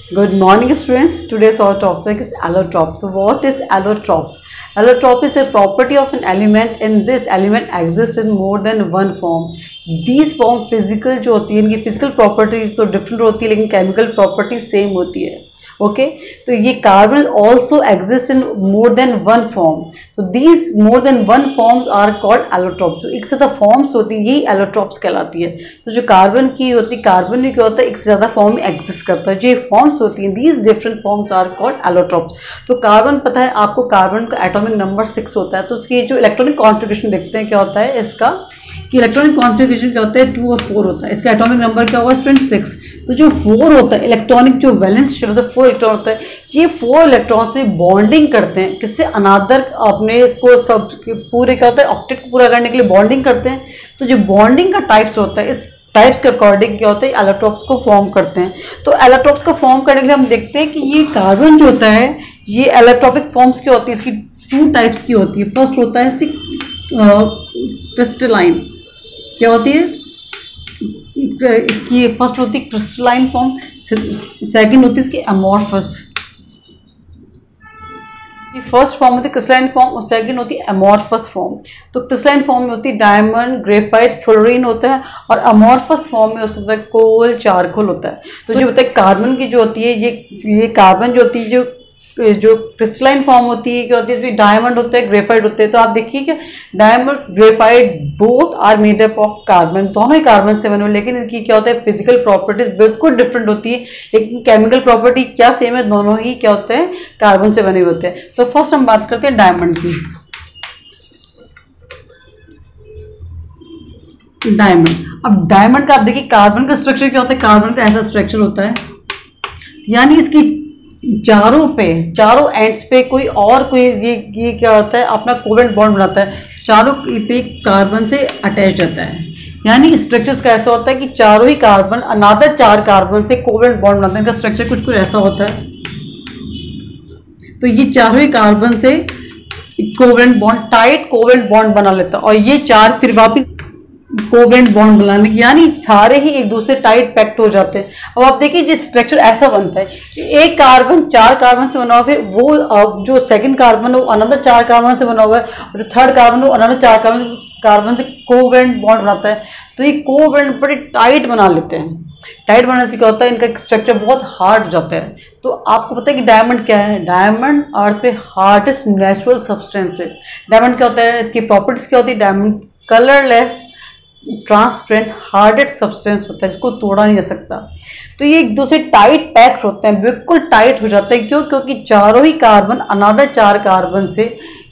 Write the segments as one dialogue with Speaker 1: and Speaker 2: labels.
Speaker 1: Good morning, students. Today's our topic is allotrope. So, what is allotropes? Allotrope is a property of an element, and this element exists in more than one form. These form physical जो होती है इनकी physical properties तो different होती है लेकिन chemical properties same होती है. ओके तो ये carbon also exist in more than one form. तो these more than one forms are called allotropes. एक से ज़्यादा फॉर्म्स होती है यही एलोट्रोप्स कहलाती है. तो जो कार्बन की होती है कार्बन में क्या होता है एक से ज़्यादा फॉर्म में एग्जिस्ट करता है. जो फॉर्म्स होती हैं these different forms are called allotropes. तो कार्बन पता है आपको कार्बन का एटॉमिक नंबर 6 होता है. तो उसकी जो इलेक्ट्रॉनिक कॉन्फ़िगरेशन देखते हैं क्या होता है इसका कि इलेक्ट्रॉनिक कॉन्फ़िगरेशन क्या होता है 2 और 4 होता है. इसका एटॉमिक नंबर क्या हुआ स्टूडेंट 6. तो जो 4 होता है इलेक्ट्रॉनिक जो वैलेंस शेल होता है 4 इलेक्ट्रॉन होता है. ये 4 इलेक्ट्रॉन से बॉन्डिंग करते हैं किससे अनादर अपने इसको सब पूरे क्या होता है ऑक्टेट को पूरा करने के लिए बॉन्डिंग करते हैं. तो जो बॉन्डिंग का टाइप्स होता है इस टाइप्स के अकॉर्डिंग क्या होता है एलोट्रोप्स को फॉर्म करते हैं. तो एलोट्रोप्स को फॉर्म करने के लिए हम देखते हैं कि ये कार्बन जो होता है ये एलोट्रोपिक फॉर्म्स की होती है. इसकी 2 टाइप्स की होती है. फर्स्ट होता है क्रिस्टलाइन क्या होती है इसकी फर्स्ट होती है क्रिस्टलाइन फॉर्म. सेकंड होती है इसकी अमॉर्फस. फर्स्ट फॉर्म होती है क्रिस्टलाइन फॉर्म और सेकंड होती है अमॉर्फस फॉर्म. तो क्रिस्टलाइन फॉर्म में होती है डायमंड ग्रेफाइट फ्लोरीन होता है और अमॉर्फस फॉर्म में उसमें कोल चारकोल होता है. तो जो होता है कार्बन की जो होती है ये कार्बन जो होती है जो क्रिस्टलाइन फॉर्म होती है क्या होती है इसमें डायमंड होता है ग्रेफाइट होते हैं. तो आप देखिए कि diamond graphite both are made up of carbon. दोनों ही कार्बन से बने हुए लेकिन इनकी क्या होता है फिजिकल प्रॉपर्टीज बिल्कुल डिफरेंट होती है लेकिन केमिकल प्रॉपर्टी क्या सेम है. दोनों ही क्या होते हैं कार्बन से बने होते हैं. तो फर्स्ट हम बात करते हैं डायमंड की. डायमंड अब डायमंड का आप देखिए कार्बन का स्ट्रक्चर क्या होता है. कार्बन का ऐसा स्ट्रक्चर होता है यानी इसकी चारों एंड्स पे कोई ये क्या होता है अपना कोवेलेंट बॉन्ड बनाता है. चारों पे कार्बन से अटैच रहता है. यानी स्ट्रक्चर्स का ऐसा होता है कि चारों ही कार्बन अनादर 4 कार्बन से कोवेलेंट बॉन्ड बनाते हैं. इनका स्ट्रक्चर कुछ ऐसा होता है. तो ये चारों ही कार्बन से covalent bond tight covalent bond बना लेता है और ये 4 फिर वापिस कोवेलेंट बॉन्ड बनाने की यानी सारे ही एक दूसरे टाइट पैक्ट हो जाते हैं. अब आप देखिए जिस स्ट्रक्चर ऐसा बनता है कि एक कार्बन 4 कार्बन से बना हुआ फिर वो जो सेकंड कार्बन है वो अनदर 4 कार्बन से बना हुआ है और जो थर्ड कार्बन है वो अनदर 4 कार्बन से कोवेलेंट बॉन्ड बनाता है. तो ये कोवेलेंट बड़े टाइट बना लेते हैं. टाइट बनाने से क्या होता है इनका स्ट्रक्चर बहुत हार्ड हो जाता है. तो आपको पता है कि डायमंड क्या है. डायमंड अर्थ पे हार्डेस्ट नेचुरल सब्सटेंस है. डायमंड क्या होता है इसकी प्रॉपर्टीज क्या होती है. डायमंड कलरलेस ट्रांसपेरेंट हार्डेड सब्सटेंस होता है. इसको तोड़ा नहीं जा सकता. तो ये एक दूसरे टाइट पैक्ट होते हैं बिल्कुल टाइट हो जाते हैं. क्यों क्योंकि चारों ही कार्बन अनादर 4 कार्बन से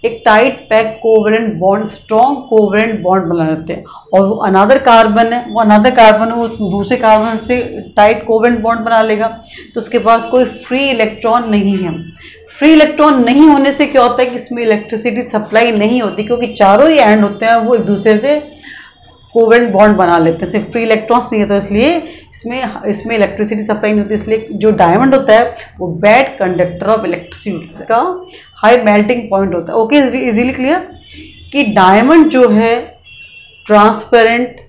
Speaker 1: एक tight pack covalent bond strong covalent bond बना लेते हैं. और वो अनादर कार्बन है वो दूसरे कार्बन से टाइट कोवेलेंट बॉन्ड बना लेगा. तो उसके पास कोई फ्री इलेक्ट्रॉन नहीं है. फ्री इलेक्ट्रॉन नहीं होने से क्या होता है कि इसमें इलेक्ट्रिसिटी सप्लाई नहीं होती क्योंकि चारों ही एंड होते हैं वो एक दूसरे से कोवेलेंट बॉन्ड बना लेते हैं. सिर्फ फ्री इलेक्ट्रॉन्स नहीं होता इसलिए इसमें इलेक्ट्रिसिटी सप्लाई नहीं होती. इसलिए जो डायमंड होता है वो बैड कंडक्टर ऑफ इलेक्ट्रिसिटी. इसका हाई मेल्टिंग पॉइंट होता है. ओके इजीली क्लियर कि डायमंड जो है ट्रांसपेरेंट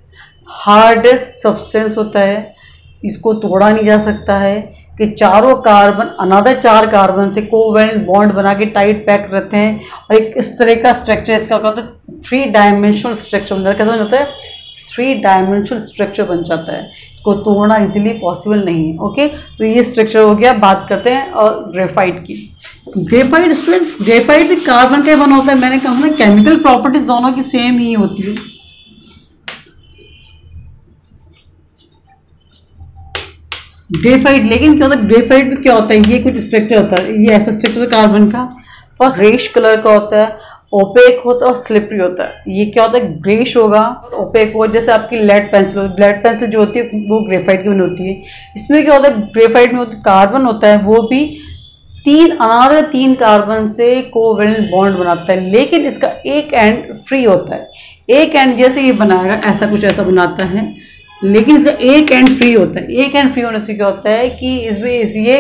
Speaker 1: हार्डेस्ट सब्सटेंस होता है. इसको तोड़ा नहीं जा सकता है कि चारों कार्बन अनदर 4 कार्बन से कोवेलेंट बॉन्ड बना के टाइट पैक रहते हैं. और एक इस तरह का स्ट्रक्चर इसका क्या होता है 3 डायमेंशनल स्ट्रक्चर बन जाता है. कैसा बन जाता है 3 डायमेंशनल स्ट्रक्चर बन जाता है. इसको तोड़ना इजीली पॉसिबल नहीं है. ओके तो ये स्ट्रक्चर हो गया. बात करते हैं और ग्रेफाइट की. ग्रेफाइट स्टूडेंट्स ग्रेफाइट भी कार्बन का बना होता है. मैंने कहा ना केमिकल प्रॉपर्टीज दोनों की सेम ही होती है. ग्रेफाइट लेकिन क्या होता है ग्रेफाइट में क्या होता है ये कुछ स्ट्रक्चर होता है. ये ऐसा स्ट्रक्चर है कार्बन का. फर्स्ट ग्रेश कलर का होता है ओपेक होता है और स्लिपरी होता है. ये क्या होता है ग्रेश होगा और ओपेक होगा. जैसे आपकी लेड पेंसिल जो होती है वो ग्रेफाइट की बनी होती है. इसमें क्या होता है ग्रेफाइट में कार्बन होता है वो भी 3 कार्बन से कोवेलेंट बॉन्ड बनाता है. लेकिन इसका एक एंड फ्री होता है. एक एंड जैसे ये बनाएगा ऐसा बनाता है लेकिन इसका एक एंड फ्री होता है. एक एंड फ्री होने से क्या होता है कि इसमें ये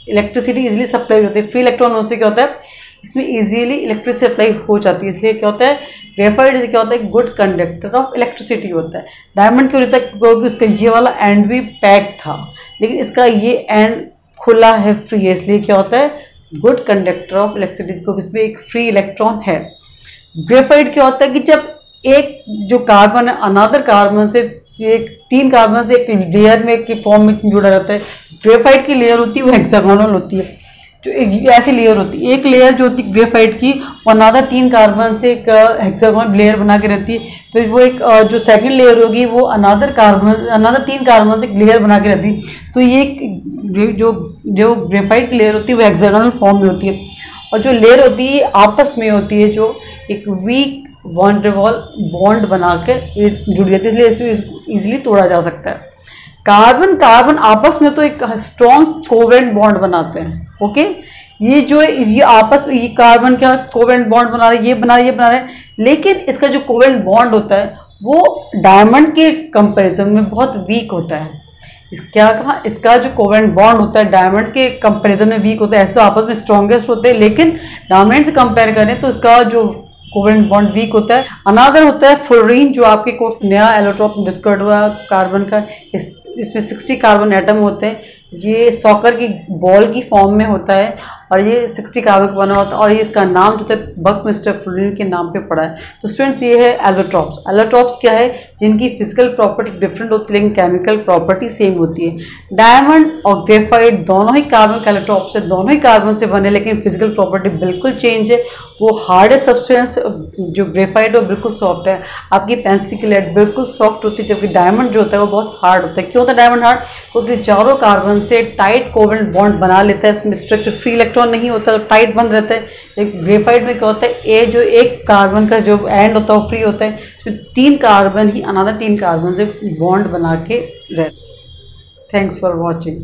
Speaker 1: इलेक्ट्रिसिटी इजीली सप्लाई होती है. फ्री इलेक्ट्रॉन होने से क्या होता है इसमें इजीली इलेक्ट्रिसिटी सप्लाई हो जाती है. इसलिए क्या होता है ग्रेफाइट क्या होता है गुड कंडक्टर ऑफ इलेक्ट्रिसिटी होता है. डायमंड क्यों होता है क्योंकि उसका ये वाला एंड भी पैक था लेकिन इसका ये एंड खुला है, फ्री है, इसलिए क्या होता है गुड कंडक्टर ऑफ इलेक्ट्रिसिटी को, इसमें एक फ्री इलेक्ट्रॉन है। ग्रेफाइट क्या होता है कि जब एक जो कार्बन है अनदर कार्बन से, एक 3 कार्बन से एक लेयर में के फॉर्म में जुड़ा रहता है। ग्रेफाइट की लेयर होती है वो हेक्सागोनल होती है, जो ऐसी लेयर होती है। एक लेयर जो होती है ग्रेफाइट की वो अनदर 3 कार्बन से एक हेक्सागोनल लेयर बना के रहती है। फिर वो एक जो सेकंड लेयर होगी वो अनदर 3 कार्बन से एक लेयर बना के रहती है। तो ये जो ग्रेफाइट की लेयर होती है वो हेक्सागोनल फॉर्म में होती है, और जो लेयर होती है आपस में होती है जो एक वीक बॉन्ड बनाकर जुड़ी रहती है, इसलिए इसको इजीली तोड़ा जा सकता है। कार्बन कार्बन आपस में तो एक स्ट्रॉन्ग कोवेलेंट बॉन्ड बनाते हैं। ओके, ये जो है ये आपस में, ये कार्बन क्या कोवेलेंट बॉन्ड बना रहे हैं, ये बना रहे हैं, लेकिन इसका जो कोवेलेंट बॉन्ड होता है वो डायमंड के कंपैरिजन में बहुत वीक होता है। क्या कहा, इसका जो कोवेलेंट बॉन्ड होता है डायमंड के कंपैरिजन में वीक होता है। ऐसे तो आपस में स्ट्रॉन्गेस्ट होते हैं, लेकिन डायमंड से कंपेयर करें तो इसका जो कोवेलेंट बॉन्ड वीक होता है। अनदर होता है फ्लोरीन, जो आपके कोर्स नया एलोट्रॉप डिस्कवर्ड हुआ कार्बन का, इसमें 60 कार्बन एटम होते हैं। ये सॉकर की बॉल की फॉर्म में होता है और ये 60 कार्बन का बना होता है, और ये इसका नाम जो है बकमिस्टर फ्लोरीन के नाम पे पड़ा है। तो स्टूडेंट्स ये है एलोट्रॉप्स। एलोट्रॉप्स क्या है, जिनकी फिजिकल प्रॉपर्टी डिफरेंट होती है लेकिन केमिकल प्रॉपर्टी सेम होती है। डायमंड और ग्रेफाइट दोनों ही कार्बन के एलोट्रॉप्स है, दोनों ही कार्बन से बने, लेकिन फिजिकल प्रॉपर्टी बिल्कुल चेंज है। वो हार्ड है सब्सटेंस, जो ग्रेफाइट है वो बिल्कुल सॉफ्ट है। आपकी पेंसिल की लेड बिल्कुल सॉफ्ट होती है, जबकि डायमंड जो होता है वो बहुत हार्ड होता है। क्यों होता है डायमंड हार्ड, क्योंकि चारों कार्बन से टाइट कोवेलेंट बॉन्ड बना लेता है, इसमें स्ट्रक्चर फ्री इलेक्ट्रॉन नहीं होता, तो टाइट बंद रहता है। ग्रेफाइट में क्या होता है, ए जो एक कार्बन का जो एंड होता है वो फ्री होता है, इसमें 3 कार्बन ही अनदर 3 कार्बन से बॉन्ड बना के रहते हैं। Thanks for watching.